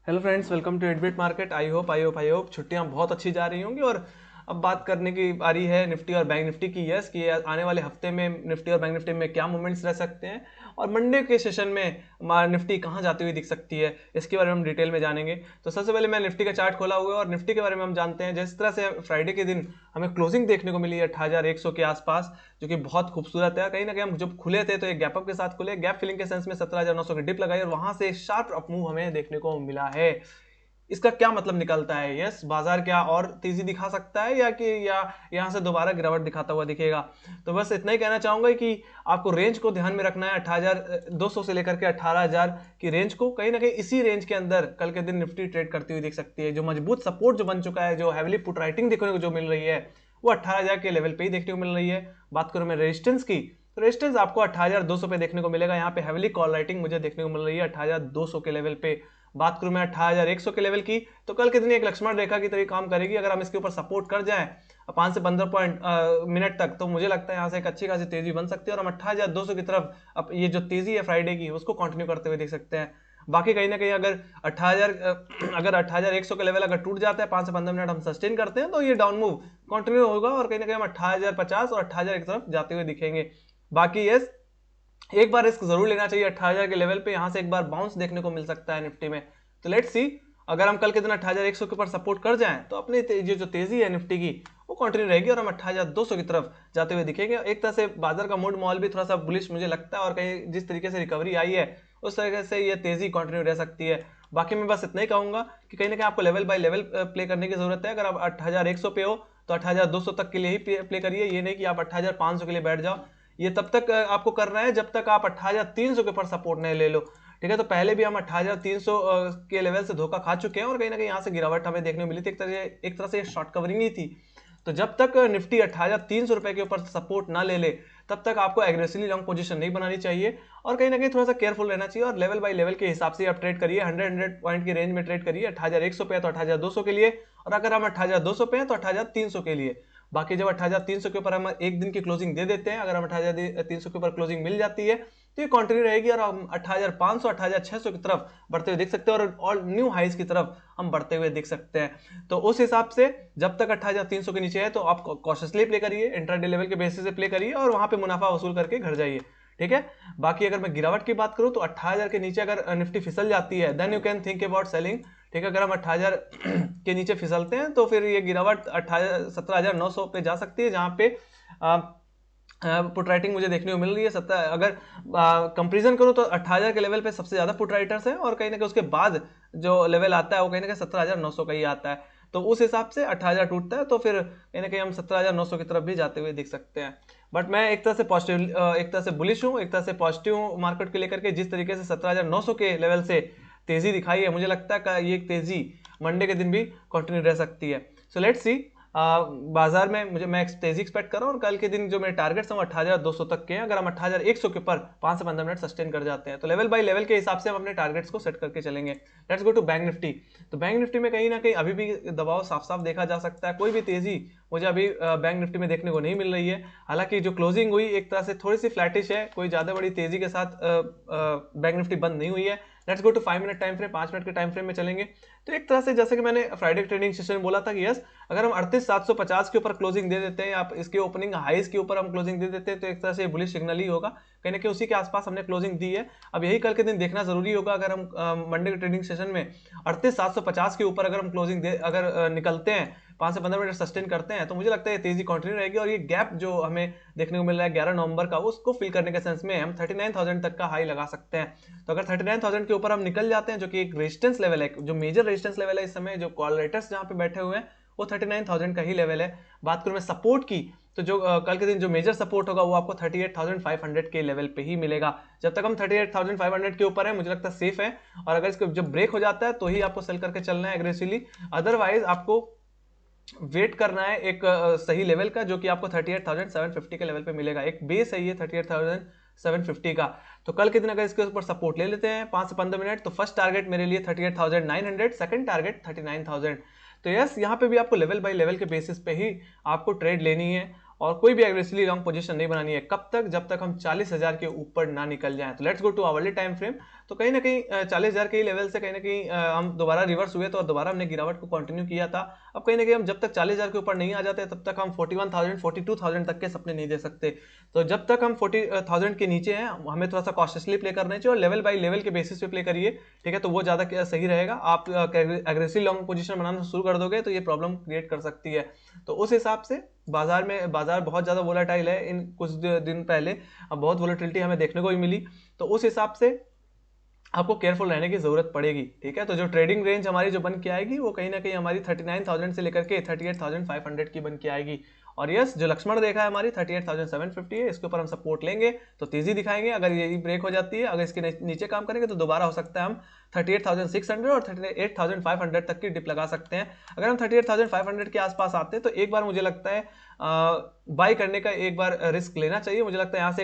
Hello friends, welcome to adbit market. I hope छुट्टियां बहुत अच्छी जा रही होंगी। और अब बात करने की बारी है निफ्टी और बैंक निफ्टी की। यस कि आने वाले हफ्ते में निफ्टी और बैंक निफ्टी में क्या मूवमेंट्स रह सकते हैं और मंडे के सेशन में निफ्टी कहां जाती हुई दिख सकती है, इसके बारे में हम डिटेल में जानेंगे। तो सबसे पहले मैं निफ्टी का चार्ट खोला हुआ है और निफ्टी के बारे में हम जानते हैं। जिस तरह से फ्राइडे के दिन हमें क्लोजिंग देखने को मिली है 8100 के आसपास, जो कि बहुत खूबसूरत है। कहीं ना कहीं हम जब खुले थे तो एक गैप अप के साथ खुले, गैप फिलिंग के सेंस में 17900 की डिप लगाई और वहां से शार्प अप मूव हमें देखने को मिला है। इसका क्या मतलब निकलता है? यस, बाजार क्या और तेजी दिखा सकता है या यहां से दोबारा गिरावट दिखाता हुआ दिखेगा? तो बस इतना ही कहना चाहूंगा कि आपको रेंज को ध्यान में रखना है। 18,200 से लेकर के 18,000 की रेंज को, कहीं ना कहीं इसी रेंज के अंदर कल के दिन निफ्टी ट्रेड करती हुई दिख सकती है। जो मजबूत सपोर्ट जो बन चुका है, जो हैविली पुट राइटिंग देखने को जो मिल रही है, वो 18,000 के लेवल पे ही देखने को मिल रही है। बात करूं मैं रेजिस्टेंस की, तो रेजिस्टेंस आपको 18,200 पे देखने को मिलेगा। यहाँ पे हैविली कॉल राइटिंग मुझे देखने को मिल रही है 18,200 के लेवल पे। बात करूं मैं 18,100 के लेवल की, तो कल के दिन एक लक्ष्मण रेखा की तरह काम करेगी। अगर हम इसके ऊपर सपोर्ट कर जाएं 5 से 15 पॉइंट मिनट तक, तो मुझे लगता है यहाँ से एक अच्छी खासी तेजी बन सकती है और हम 18,200 की तरफ अब ये जो तेजी है फ्राइडे की, उसको कंटिन्यू करते हुए देख सकते हैं। बाकी कहीं ना कहीं अगर 18,000 अगर 18,100 का लेवल अगर टूट जाता है, 5 से 15 मिनट हम सस्टेन करते हैं, तो ये डाउन मूव कंटिन्यू होगा और कहीं ना कहीं हम 18,050 और 18,000 की तरफ जाते हुए दिखेंगे। बाकी यस, एक बार रिस्क जरूर लेना चाहिए 18,000 के लेवल पे। यहां से एक बार बाउंस देखने को मिल सकता है निफ्टी में। तो लेट्स सी, अगर हम कल के दिन 18,100 के ऊपर सपोर्ट कर जाएं तो अपनी ये जो तेजी है निफ्टी की, वो कंटिन्यू रहेगी और हम 18,200 की तरफ जाते हुए दिखेंगे। एक तरह से बाजार का मूड माहौल भी थोड़ा सा बुलिश मुझे लगता है और कहीं जिस तरीके से रिकवरी आई है उस तरीके से ये तेजी कंटिन्यू रह सकती है। बाकी मैं बस इतना ही कहूंगा कि कहीं ना कहीं आपको लेवल बाय लेवल प्ले करने की जरूरत है। अगर आप 18,100 पे हो तो 18,200 तक के लिए ही प्ले करिए। ये नहीं कि आप 18,500 के लिए बैठ जाओ। ये तब तक आपको करना है जब तक आप 18,300 के ऊपर सपोर्ट नहीं ले लो। ठीक है, तो पहले भी हम 18,300 के लेवल से धोखा खा चुके हैं और कहीं ना कहीं यहाँ से गिरावट हमें देखने को मिली थी। एक तरह से शॉर्ट कवरिंग ही थी। तो जब तक निफ्टी 18,300 रुपए के ऊपर सपोर्ट ना ले ले, तब तक आपको एग्रेसिवली लॉन्ग पोजीशन नहीं बनानी चाहिए और कहीं ना कहीं थोड़ा सा केयरफुल रहना चाहिए और लेवल बाय लेवल के हिसाब से आप ट्रेड करिए। 100 पॉइंट की रेंज में ट्रेड करिए। 18,100 पे है तो 18,200 के लिए, और अगर हम 18,200 पे हैं तो 18,300 के लिए। बाकी जब 18,300 के ऊपर हम एक दिन की क्लोजिंग दे देते हैं, अगर हम 18,300 के ऊपर क्लोजिंग मिल जाती है तो ये कंटिन्यू रहेगी और हम 18,500 18,600 की तरफ बढ़ते हुए देख सकते हैं और न्यू हाइस की तरफ हम बढ़ते हुए देख सकते हैं। तो उस हिसाब से जब तक 18,300 के नीचे है तो आप कॉशियसली प्ले करिए, इंट्राडे लेवल के बेसिस से प्ले करिए और वहां पे मुनाफा वसूल करके घर जाइए। ठीक है। बाकी अगर मैं गिरावट की बात करूं तो 18,000 के नीचे अगर निफ्टी फिसल जाती है, then you can think about selling. ठीक है, अगर हम 18,000 के नीचे फिसलते हैं तो फिर ये गिरावट 17,900 पे जा सकती है, जहां पे पुट राइटिंग मुझे देखने को मिल रही है। अगर कंपेरिजन करूं तो 18,000 के लेवल पे सबसे ज्यादा पुट राइटर्स हैं और कहीं ना कहीं उसके बाद जो लेवल आता है वो कहीं ना कहीं 17,900 का ही आता है। तो उस हिसाब से 18,000 टूटता है तो फिर कहीं ना कहीं हम 17,900 की तरफ भी जाते हुए देख सकते हैं। बट मैं एक तरह से पॉजिटिव, एक तरह से बुलिश हूँ, एक तरह से पॉजिटिव हूँ मार्केट को लेकर के। जिस तरीके से 17,900 के लेवल से तेजी दिखाई है, मुझे लगता है कि ये तेजी मंडे के दिन भी कंटिन्यू रह सकती है। सो लेट्स सी, बाजार में मैं तेजी एक्सपेक्ट कर रहा हूँ और कल के दिन जो मेरे टारगेट्स हैं वो 18,200 तक के हैं। अगर हम 18,100 के ऊपर 5 से 15 मिनट सस्टेन कर जाते हैं तो लेवल बाय लेवल के हिसाब से हम अपने टारगेट्स को सेट करके चलेंगे। Let's go to Bank Nifty. तो बैंक निफ्टी में कहीं ना कहीं अभी भी दबाव साफ साफ देखा जा सकता है। कोई भी तेजी मुझे अभी बैंक निफ्टी में देखने को नहीं मिल रही है। हालांकि जो क्लोजिंग हुई एक तरह से थोड़ी सी फ्लैटिश है, कोई ज्यादा बड़ी तेजी के साथ बैंक निफ्टी बंद नहीं हुई है। Let's go to 5 minute time frame, 5 minute के टाइम फ्रेम में चलेंगे। तो एक तरह से जैसे कि मैंने फ्राइडे ट्रेडिंग सेशन में बोला था कि यस, अगर हम 38,750 के ऊपर क्लोजिंग दे देते हैं या इसके ओपनिंग हाईज के ऊपर हम क्लोजिंग दे देते हैं तो एक तरह से बुलिश सिग्नल ही होगा। कहीं ना कहीं उसी के आसपास हमने क्लोजिंग दी है। अब यही कल के दिन देखना जरूरी होगा। अगर हम मंडे के ट्रेडिंग सेशन में 38,750 के ऊपर अगर हम क्लोजिंग अगर निकलते हैं, 5 से 15 मिनट सस्टेन करते हैं, तो मुझे लगता है ये तेजी कंटिन्यू रहेगी और ये गैप जो हमें देखने को मिल रहा है 11 नवंबर का, उसको फिल करने के सेंस में हम 39,000 तक का हाई लगा सकते हैं। तो अगर 39,000 के ऊपर हम निकल जाते हैं, जो कि एक रेजिस्टेंस लेवल है, जो मेजर रेजिस्टेंस लेवल है इस समय, जो कॉल राइटर्स जहां पे बैठे हुए हैं वो 39,000 का ही लेवल है। बात करूं मैं सपोर्ट की, तो जो कल के दिन जो मेजर सपोर्ट होगा वो आपको 38,500 के लेवल पे ही मिलेगा। जब तक हम 38,500 के ऊपर है मुझे लगता है सेफ है, और अगर इसको जब ब्रेक हो जाता है तो ही आपको सेल करके चलना है एग्रेसिवली। अदरवाइज आपको वेट करना है एक सही लेवल का, जो कि आपको 38,750 के लेवल पे मिलेगा। एक बेस है ये 38,750 का। तो कल के दिन अगर इसके ऊपर सपोर्ट ले लेते हैं 5 से 15 मिनट, तो फर्स्ट टारगेट मेरे लिए 38,900, सेकंड टारगेट 39,000। तो यस, यहाँ पे भी आपको लेवल बाय लेवल के बेसिस पे ही आपको ट्रेड लेनी है और कोई भी एग्रेसिवली लॉन्ग पोजीशन नहीं बनानी है। कब तक? जब तक हम 40,000 के ऊपर ना निकल जाएं। तो let's go to hourly time frame. तो कहीं ना कहीं 40,000 के लेवल से कहीं ना कहीं हम दोबारा रिवर्स हुए, तो और दोबारा हमने गिरावट को कंटिन्यू किया था। अब कहीं ना कहीं हम जब तक 40,000 के ऊपर नहीं आ जाते तब तक हम 41,000 42,000 तक के सपने नहीं दे सकते। तो जब तक हम 40,000 के नीचे हैं हमें थोड़ा सा कॉशियसली प्ले करना चाहिए और लेवल बाय लेवल के बेसिस पे प्ले करिए, ठीक है, तो वो ज़्यादा सही रहेगा। आप एग्रेसिव लॉन्ग पोजीशन बनाना शुरू कर दोगे तो ये प्रॉब्लम क्रिएट कर सकती है। तो उस हिसाब से बाजार बहुत ज़्यादा वोलेटाइल है। इन कुछ दिन पहले अब बहुत वोलेटिलिटी हमें देखने को भी मिली, तो उस हिसाब से आपको केयरफुल रहने की जरूरत पड़ेगी, ठीक है। तो जो ट्रेडिंग रेंज हमारी जो बन के आएगी वो कहीं ना कहीं हमारी 39,000 से लेकर के 38,500 की बन के आएगी। और यस, जो लक्ष्मण रेखा है हमारी 38,750 है, इसके ऊपर हम सपोर्ट लेंगे तो तेजी दिखाएंगे। अगर यही ब्रेक हो जाती है, अगर इसके नीचे काम करेंगे तो दोबारा हो सकता है हम 38,600 और 38,500 तक की डिप लगा सकते हैं। अगर हम 38,500 के आसपास आते हैं तो एक बार मुझे लगता है बाय करने का एक बार रिस्क लेना चाहिए। मुझे लगता है यहाँ से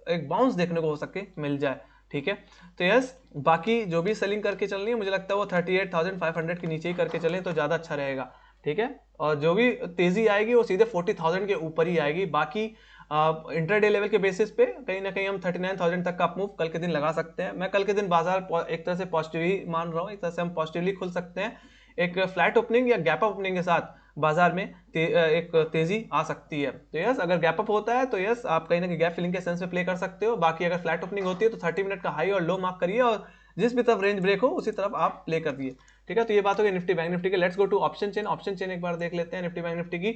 एक बाउंस देखने को हो सके मिल जाए, ठीक है। तो यस, बाकी जो भी सेलिंग करके चलनी है मुझे लगता है वो 38,500 के नीचे ही करके चलें तो ज़्यादा अच्छा रहेगा, ठीक है। और जो भी तेजी आएगी वो सीधे 40,000 के ऊपर ही आएगी। बाकी इंटरडे लेवल के बेसिस पे कहीं ना कहीं हम 39,000 तक का मूव कल के दिन लगा सकते हैं। मैं कल के दिन बाजार एक तरह से पॉजिटिव ही मान रहा हूँ, एक तरह से हम पॉजिटिवली खुल सकते हैं। एक फ्लैट ओपनिंग या गैप अप ओपनिंग के साथ बाजार में एक तेजी आ सकती है। तो यस, अगर गैप अप होता है तो यस आप कहीं ना कहीं गैप फिलिंग के सेंस में प्ले कर सकते हो। बाकी अगर फ्लैट ओपनिंग होती है तो 30 मिनट का हाई और लो मार्क करिए और जिस भी तरफ रेंज ब्रेक हो उसी तरफ आप प्ले कर दिए, ठीक है। तो ये बात हो गई निफ्टी बैंक निफ्टी के। Let's go to option chain. Option chain एक बार देख लेते हैं निफ्टी बैंक निफ्टी की।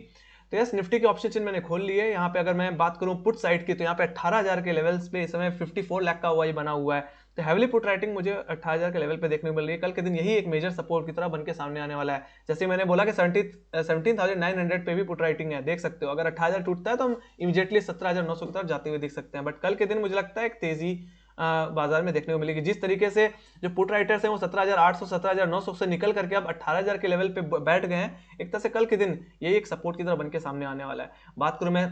तो यस, निफ्टी की ऑप्शन चेन मैंने खोल ली है। यहाँ पे अगर मैं बात करूं पुट साइड की तो यहाँ पे 18,000 के लेवल्स पे इस समय 54 लाख का हुआ बना हुआ है। तो हैवली पुट राइटिंग मुझे 18,000 के लेवल पे देखने को मिल रही है। कल के दिन यही एक मेजर सपोर्ट की तरह बन के सामने आने वाला है। जैसे मैंने बोला कि 17,900 पे भी पुट राइटिंग है, देख सकते हो। अगर 18,000 टूटता है तो हम इमीडिएटली 17,900 की तरफ जाते हुए देख सकते हैं। बट कल के दिन मुझे लगता है एक तेजी बाजार में देखने को मिलेगी। जिस तरीके से जो पुट राइटर्स हैं वो 17,800 17,900 से निकल करके अब 18,000 के लेवल पे बैठ गए हैं, एक तरह से कल के दिन यही एक सपोर्ट की तरह बन के सामने आने वाला है। बात करूं मैं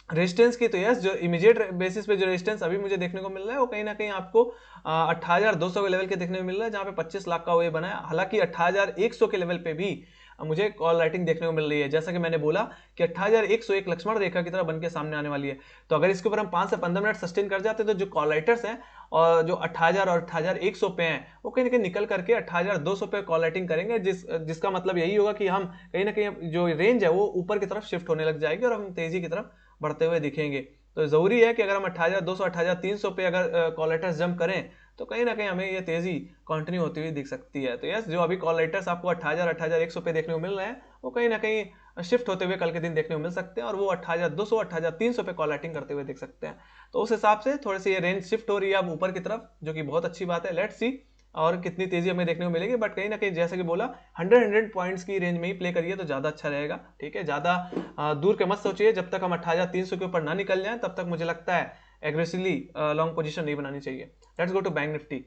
रेजिस्टेंस की तो यस, जो इमीडिएट बेसिस पे जो रेजिस्टेंस अभी मुझे देखने को मिल रहा है वो कहीं ना कहीं आपको 18,200 के लेवल के देखने को मिल रहा है, जहां पे 25 लाख का वो बना है। हालांकि 18,100 के लेवल पे भी मुझे कॉल राइटिंग देखने को मिल रही है। जैसा कि मैंने बोला कि 18,100 एक लक्ष्मण रेखा की तरह बन के सामने आने वाली है। तो अगर इसके ऊपर हम 5 से 15 मिनट सस्टेन कर जाते हैं तो जो कॉल राइटर्स हैं और जो 18,000 और 18,100 पे हैं वो कहीं ना कहीं निकल करके 18,200 पे कॉल राइटिंग करेंगे, जिसका मतलब यही होगा कि हम कहीं ना कहीं जो रेंज है वो ऊपर की तरफ शिफ्ट होने लग जाएगी और हम तेजी की तरफ बढ़ते हुए दिखेंगे। तो जरूरी है कि अगर हम 18,200 18,300 पे अगर कॉल राइटर्स जंप करें तो कहीं ना कहीं हमें ये तेजी कंटिन्यू होती हुई दिख सकती है। तो यस, जो अभी कॉल राइटर्स आपको 18,000 18,100 पे देखने को मिल रहे हैं वो कहीं ना कहीं शिफ्ट होते हुए कल के दिन देखने को मिल सकते हैं और वो 18,200 18,300 पे कॉल राइटिंग करते हुए देख सकते हैं। तो उस हिसाब से थोड़ी सी ये रेंज शिफ्ट हो रही है अब ऊपर की तरफ, जो कि बहुत अच्छी बात है। लेट्स सी और कितनी तेजी हमें देखने को मिलेगी। बट कहीं ना कहीं जैसे कि बोला 100 पॉइंट्स की रेंज में ही प्ले करिए तो ज्यादा अच्छा रहेगा, ठीक है। ज्यादा दूर के मत सोचिए, जब तक हम 18,300 के ऊपर ना निकल जाए तब तक मुझे लगता है एग्रेसिवली लॉन्ग पोजीशन नहीं बनानी चाहिए। Let's go to Bank Nifty.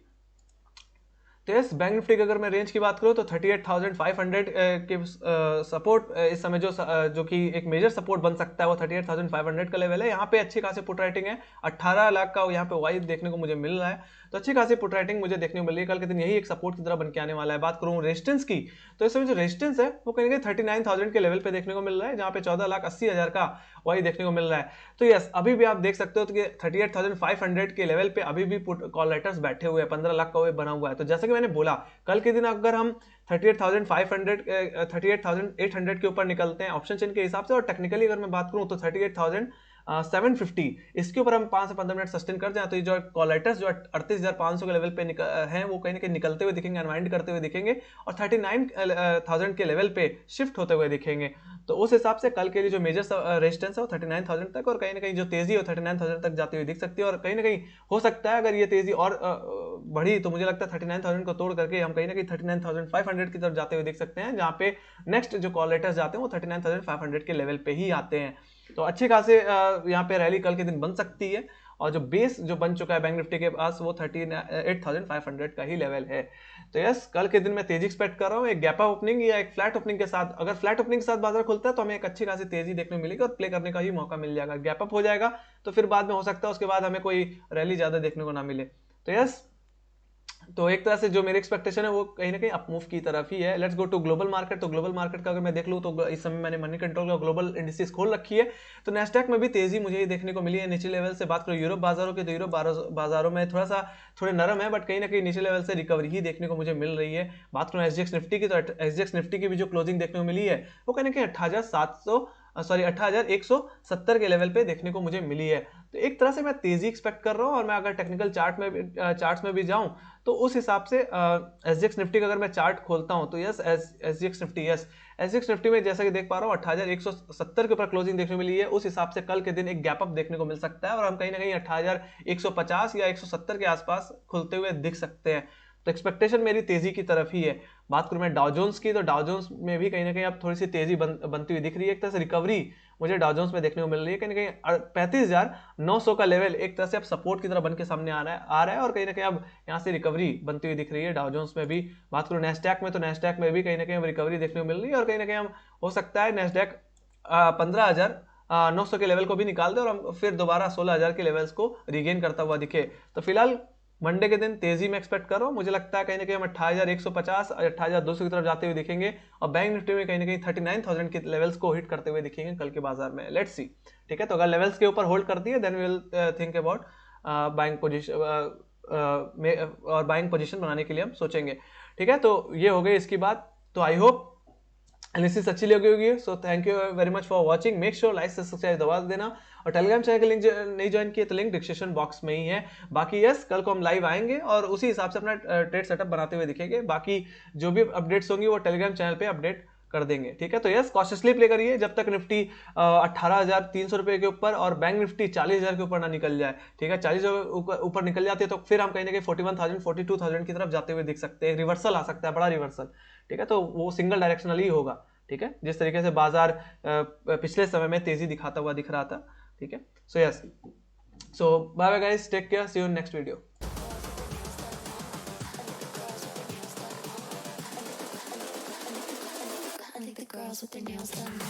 तो यस, बैंक निफ्टी की अगर मैं रेंज की बात करूं तो 38,500 के सपोर्ट इस समय जो कि एक मेजर सपोर्ट बन सकता है वो 38,500 का लेवल है। यहाँ पे अच्छी खासी पुट राइटिंग है, 18 लाख का यहाँ पे वाई देखने को मुझे मिल रहा है। तो अच्छी खासी पुट राइटिंग मुझे देखने को मिल रही है। कल के दिन यही एक सपोर्ट की तरह बन के आने वाला है। बात करूँ रेजिस्टेंस की तो इस समय जो रेजिस्टेंस है वो कहीं 39,000 के लेवल पे देखने को मिल रहा है, जहाँ पे 14,80,000 का वाई देखने को मिल रहा है। तो यस, अभी भी आप देख सकते हो कि 38,500 के लेवल पे अभी भी पुट कॉल राइटर्स बैठे हुए हैं, 15 लाख का वो बना हुआ है। तो जैसे कि मैंने बोला कल के दिन अगर हम 38,500 38,800 के ऊपर निकलते हैं ऑप्शन चेन के हिसाब से, और टेक्निकली अगर मैं बात करूं तो 38,750 इसके ऊपर हम 5 से 15 मिनट सस्टेन कर जाए तो ये जो कॉल राइटर्स जो 38,500 के लेवल पे हैं वो कहीं ना कहीं निकलते हुए दिखेंगे, अनवाइंड करते हुए दिखेंगे और 39,000 के लेवल पे शिफ्ट होते हुए दिखेंगे। तो उस हिसाब से कल के लिए जो मेजर रेजिस्टेंस है वो 39,000 तक और कहीं ना कहीं जो तेजी है वो 39,000 तक जाती हुई दिख सकती है। और कहीं ना कहीं हो सकता है अगर ये तेजी और बढ़ी तो मुझे लगता है 39,000 को तोड़ करके हम कहीं ना कहीं 39,500 की तरफ जाते हुए देख सकते हैं, जहां पे नेक्स्ट जो कॉल लेटर्स जाते हैं वो 39,500 के लेवल पे ही आते हैं। तो अच्छे खासे यहाँ पे रैली कल के दिन बन सकती है और जो बेस जो बन चुका है बैंक निफ्टी के पास वो 38,500 का ही लेवल है। तो यस, कल के दिन मैं तेजी एक्सपेक्ट कर रहा हूँ एक गैप अप ओपनिंग या एक फ्लैट ओपनिंग के साथ। अगर फ्लैट ओपनिंग के साथ बाजार खुलता है तो हमें एक अच्छी खासी तेजी देखने को मिलेगी और प्ले करने का ही मौका मिल जाएगा। गैप अप हो जाएगा तो फिर बाद में हो सकता है उसके बाद हमें कोई रैली ज्यादा देखने को ना मिले। तो यस, तो एक तरह से जो मेरी एक्सपेक्टेशन है वो कहीं ना कहीं अप मूव की तरफ ही है। Let's go to global market. तो ग्लोबल मार्केट का अगर मैं देख लूँ तो इस समय मैंने मनी कंट्रोल का ग्लोबल इंडिसेस खोल रखी है। तो नेस्डैक में भी तेजी मुझे ये देखने को मिली है। निचले लेवल से बात करूँ यूरोप बाजारों की, तो यूरोप बाजारों में थोड़े नरम है, बट कहीं ना कहीं निचले लेवल से रिकवरी ही देखने को मुझे मिल रही है। बात करूँ एसजीएक्स निफ्टी की, तो एसजीएक्स निफ्टी की भी जो क्लोजिंग देखने को मिली है वो कहीं ना कहीं 18,170 के लेवल पे देखने को मुझे मिली है। तो एक तरह से मैं तेजी एक्सपेक्ट कर रहा हूँ। और मैं अगर टेक्निकल चार्ट्स में भी जाऊं तो उस हिसाब से एसजीएक्स निफ्टी का अगर मैं चार्ट खोलता हूं तो yes, SGX Nifty, yes SGX Nifty में जैसा कि देख पा रहा हूं 18,170 के ऊपर क्लोजिंग देखने को मिली है। उस हिसाब से कल के दिन एक गैप अप देखने को मिल सकता है और हम कहीं ना कहीं 18,150 या 170 के आसपास खुलते हुए दिख सकते हैं। तो एक्सपेक्टेशन मेरी तेजी की तरफ ही है। बात करूं मैं डाउजोन्स की, तो डाउजोन्स में भी कहीं ना कहीं अब थोड़ी सी तेजी बनती हुई दिख रही है। एक तरह से रिकवरी मुझे डाउजोन्स में देखने को मिल रही है। कहीं ना कहीं 35,900 का लेवल एक तरह से अब सपोर्ट की तरह बन के सामने आ रहा है और कहीं ना कहीं अब यहाँ से रिकवरी बनती हुई दिख रही है डाउजोन्स में भी। बात करूं नेस्डैक में, तो नेस्डैक में भी कहीं ना कहीं अब रिकवरी देखने को मिल रही है और कहीं ना कहीं हम हो सकता है नेस्डैक 15,900 के लेवल को भी निकाल दे और हम फिर दोबारा 16,000 के लेवल्स को रिगेन करता हुआ दिखे। तो फिलहाल मंडे के दिन तेजी में एक्सपेक्ट कर रहा हूँ। मुझे लगता है कहीं ना कहीं हम 18,150 और 18,200 की तरफ जाते हुए दिखेंगे और बैंक निफ्टी में कहीं ना कहीं 39,000 के लेवल्स को हिट करते हुए दिखेंगे कल के बाजार में। लेट्स सी, ठीक है। तो अगर लेवल्स के ऊपर होल्ड कर दिए then we will think about buying position में और बाइंग पोजीशन बनाने के लिए हम सोचेंगे, ठीक है। तो ये हो गई इसकी बात। तो आई होप एनालिसिस अच्छी लगी होगी। So thank you very much for watching. Make sure like से सब्सक्राइब दबा देना और टेलीग्राम चैनल का लिंक नहीं ज्वाइन किया तो लिंक डिस्क्रिप्शन बॉक्स में ही है। बाकी यस, कल को हम लाइव आएंगे और उसी हिसाब से अपना ट्रेड सेटअप बनाते हुए दिखेंगे। बाकी जो भी अपडेट्स होंगी वो टेलीग्राम चैनल पे अपडेट कर देंगे, ठीक है। तो यस, कॉशियसली प्ले करिए जब तक निफ्टी 18,300 रुपए के ऊपर और बैंक निफ्टी 40,000 के ऊपर ना निकल जाए, ठीक है। 40,000 ऊपर निकल जाती है तो फिर हम कहीं ना कहीं 41,000 42,000 की तरफ जाते हुए दिख सकते हैं। रिवर्सल आ सकता है, बड़ा रिवर्सल, ठीक है। तो वो सिंगल डायरेक्शनल ही होगा, ठीक है, जिस तरीके से बाजार पिछले समय में तेजी दिखाता हुआ दिख रहा था, ठीक है। So yes, so bye bye guys, take care, see you in next video. I think the girls with their nails done now.